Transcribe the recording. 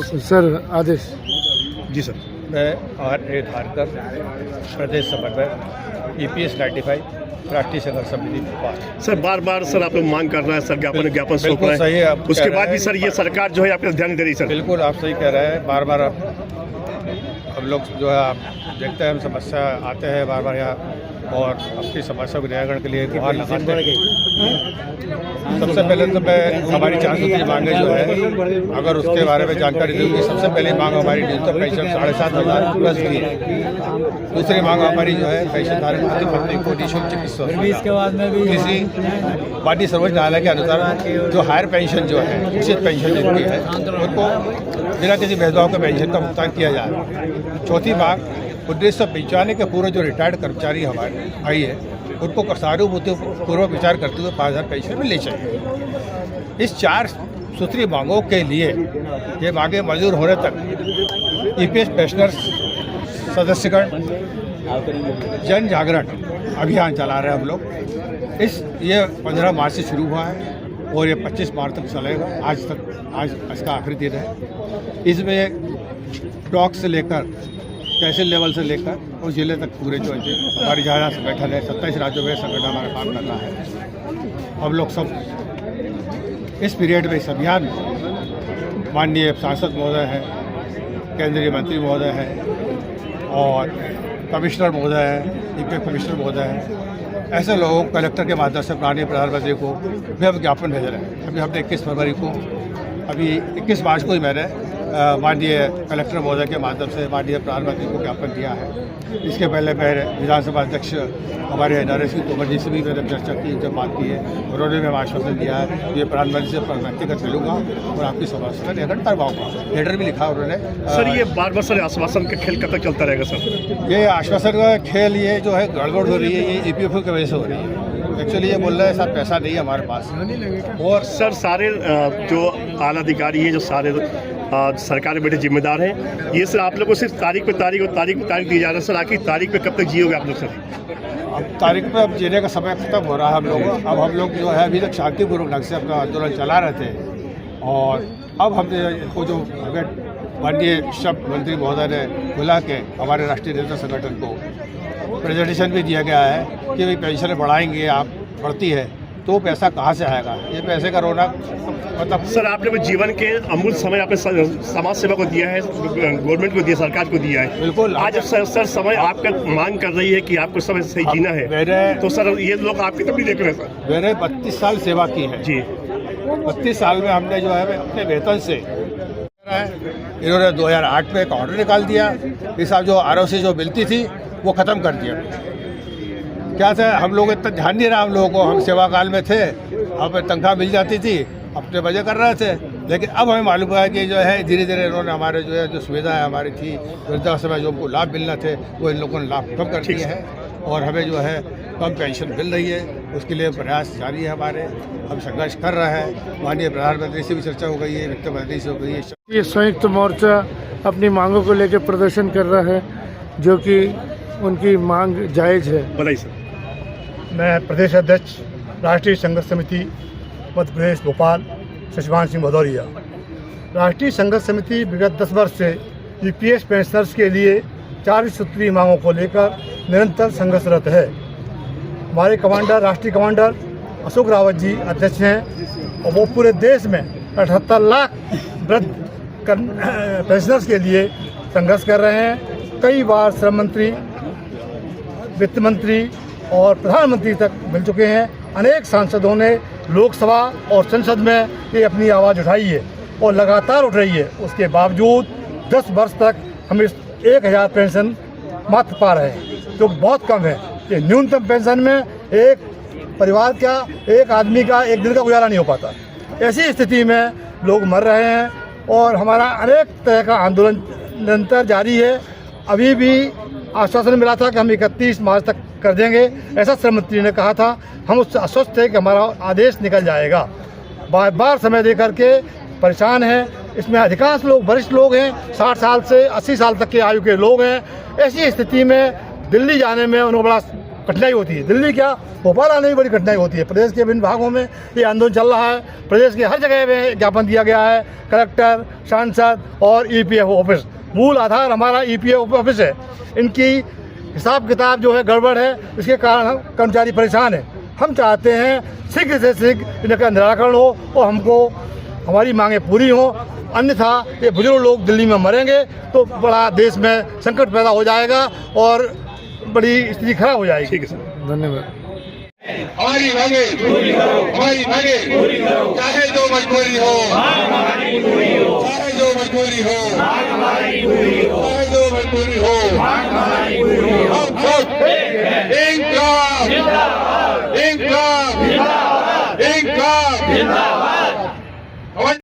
Sir आदेश। जी sir. मैं R.A. Dharkar, प्रदेश समन्वय EPS 95 राष्ट्रीय संघर्ष समिति भोपाल। सर बार बार सर आप लोग मांग कर रहे हैं, सर ज्ञापन सौंप बिल्कुल रहे सही है, हैं, आप उसके कह बाद रहे भी हैं। सर ये सरकार जो है आपका ध्यान नहीं दे रही सर। बिल्कुल आप सही कह रहे हैं। बार बार हम लोग जो है आप देखते हैं, हम समस्या आते हैं बार बार यहाँ और अपनी समस्या के निराकरण के लिए गुहार लगाते हैं। सबसे पहले तो मैं हमारी 4 मांगे जो है, अगर उसके बारे में जानकारी दूँगी। सबसे पहले मांग हमारी न्यूनतम पेंशन 7,500 प्लस की है। दूसरी मांग हमारी जो है पेंशन धारक पति पत्नी को निःशुल्क चिकित्सा किसी माननीय सर्वोच्च न्यायालय के अनुसार जो हायर पेंशन जो है, उचित पेंशन जिनकी है, उनको बिना किसी भेदभाव के पेंशन का भुगतान किया जाए। चौथी मांग 1995 के पूर्व जो रिटायर्ड कर्मचारी हमारे भाई है, उनको सहानुभूति पूर्वक विचार करते हुए 5,000 पेंशन मिलनी चाहिए। इस 4 सूत्री मांगों के लिए ये मांगे मंजूर होने तक EPS पेंशनर्स सदस्यगण जन जागरण अभियान चला रहे हैं हम लोग। ये 15 मार्च से शुरू हुआ है और ये 25 मार्च तक चलेगा। आज इसका आखिरी दिन है। इसमें ब्लॉक से लेकर तहसील लेवल से लेकर और जिले तक पूरे जो हमारी जहाँ संगठन है, 27 राज्यों में संगठन हमारा काम कर रहा है। हम लोग सब इस पीरियड में, इस अभियान में माननीय सांसद महोदय हैं, केंद्रीय मंत्री महोदय हैं और कमिश्नर महोदय हैं, EPF कमिश्नर महोदय हैं, ऐसे लोगों को कलेक्टर के माध्यम से माननीय प्रधानमंत्री को भी हम ज्ञापन भेज रहे हैं। अभी हमने 21 फरवरी को, अभी 21 मार्च को ही मैंने माननीय कलेक्टर महोदय के माध्यम से माननीय प्रधानमंत्री को ज्ञापन दिया है। इसके पहले मैं विधानसभा अध्यक्ष हमारे नरेश सिंह तोमर जी से भी मैंने चर्चा की, जब बात की है, उन्होंने भी आश्वासन दिया है ये प्रधानमंत्री से व्यक्तिगत मिलूंगा और आपकी समस्या निराकरण करवाऊंगा। लेटर भी लिखा उन्होंने। सर ये बार बार सर आश्वासन का खेल कब तक चलता रहेगा सर? ये आश्वासन का खेल ये जो है गड़बड़ हो रही है, ये EPF की वजह से हो रही है। एक्चुअली ये बोल रहे हैं साहब पैसा नहीं है हमारे पास। और सर सारे जो आला अधिकारी हैं, जो सारे सरकार में बैठे जिम्मेदार हैं, ये सर आप लोग को सिर्फ तारीख पे तारीख दी जा रहा है। सर आखिर तारीख पे कब तक जियोगे आप लोग सर? अब तारीख पे अब जीने का समय खत्म हो रहा है हम लोग। अब हम लोग जो है अभी तक शांतिपूर्वक ढंग से अपना आंदोलन चला रहे थे और अब हमने इनको जो हमें माननीय शब्द मंत्री महोदय ने बुला के हमारे राष्ट्रीय नेता संगठन को प्रेजेंटेशन भी दिया गया है कि भाई पेंशन बढ़ाएंगे, आप बढ़ती है तो पैसा कहाँ से आएगा? ये पैसे का रोना मतलब सर आपने वो जीवन के अमूल्य समय आपने समाज सेवा को दिया है, गवर्नमेंट को दिया, सरकार को दिया है। बिल्कुल। आज सर समय आपका मांग कर रही है कि आपको समय सही जीना है, तो सर ये लोग आपकी तब नहीं देख रहे सर। मैंने 32 साल सेवा की है जी। 32 साल में हमने जो है अपने वेतन से, इन्होंने 2008 में एक ऑर्डर निकाल दिया, इस साल जो ROC जो मिलती थी वो ख़त्म कर दिया। क्या था, हम लोग इतना ध्यान नहीं रहा हम लोगों को, हम सेवा काल में थे, हमें तनख्वाह मिल जाती थी, अपने वजह कर रहे थे। लेकिन अब हमें मालूम है कि जो है धीरे धीरे इन्होंने हमारे जो है जो सुविधाएं हमारी थी वृद्धाश्रम जो हमको लाभ मिलना थे वो इन लोगों ने लाभ कम कर दिए हैं और हमें जो है कम पेंशन मिल रही है। उसके लिए प्रयास जारी है हमारे, हम संघर्ष कर रहे हैं। माननीय प्रधानमंत्री से भी चर्चा हो गई है, वित्त मंत्री से हो गई है। ये संयुक्त मोर्चा अपनी मांगों को लेकर प्रदर्शन कर रहा है, जो कि उनकी मांग जायज़ है। बताइए सर। मैं प्रदेश अध्यक्ष राष्ट्रीय संघर्ष समिति मध्य प्रदेश भोपाल शशिवान सिंह भदौरिया। राष्ट्रीय संघर्ष समिति विगत 10 वर्ष से EPS पेंशनर्स के लिए 4 सूत्री मांगों को लेकर निरंतर संघर्षरत है। हमारे कमांडर, राष्ट्रीय कमांडर अशोक रावत जी अध्यक्ष हैं और वो पूरे देश में 78 लाख वृद्ध पेंशनर्स के लिए संघर्ष कर रहे हैं। कई बार श्रम मंत्री, वित्त मंत्री और प्रधानमंत्री तक मिल चुके हैं। अनेक सांसदों ने लोकसभा और संसद में ये अपनी आवाज़ उठाई है और लगातार उठ रही है। उसके बावजूद 10 वर्ष तक हम इस 1000 पेंशन मात्र पा रहे हैं, जो बहुत कम है। ये न्यूनतम पेंशन में एक परिवार का, एक आदमी का एक दिन का गुजारा नहीं हो पाता। ऐसी स्थिति में लोग मर रहे हैं और हमारा अनेक तरह का आंदोलन निरंतर जारी है। अभी भी आश्वासन मिला था कि हम 31 मार्च तक कर देंगे, ऐसा श्रम मंत्री ने कहा था। हम उससे आश्वस्त थे कि हमारा आदेश निकल जाएगा। बार बार समय दे करके परेशान हैं। इसमें अधिकांश लोग वरिष्ठ लोग हैं, 60 साल से 80 साल तक के आयु के लोग हैं। ऐसी स्थिति में दिल्ली जाने में उन्हें बड़ा कठिनाई होती है। दिल्ली क्या, भोपाल आने में बड़ी कठिनाई होती है। प्रदेश के विभिन्न भागों में ये आंदोलन चल रहा है। प्रदेश के हर जगह में ज्ञापन दिया गया है, कलेक्टर, सांसद और EPFO ऑफिस। मूल आधार हमारा EPFO ऑफिस है। इनकी हिसाब किताब जो है गड़बड़ है, इसके कारण हम कर्मचारी परेशान हैं। हम चाहते हैं शीघ्र से शीघ्र इनका निराकरण हो और हमको हमारी मांगें पूरी हों, अन्यथा ये बुजुर्ग लोग दिल्ली में मरेंगे तो बड़ा देश में संकट पैदा हो जाएगा और बड़ी स्थिति खराब हो जाएगी। ठीक है सर, धन्यवाद। हमारी मांगे हमारी मांगे चाहे जो मजबूरी हो, चाहे जो मजबूरी हो, चाहे जो मजबूरी हो, हम सब इंकलाब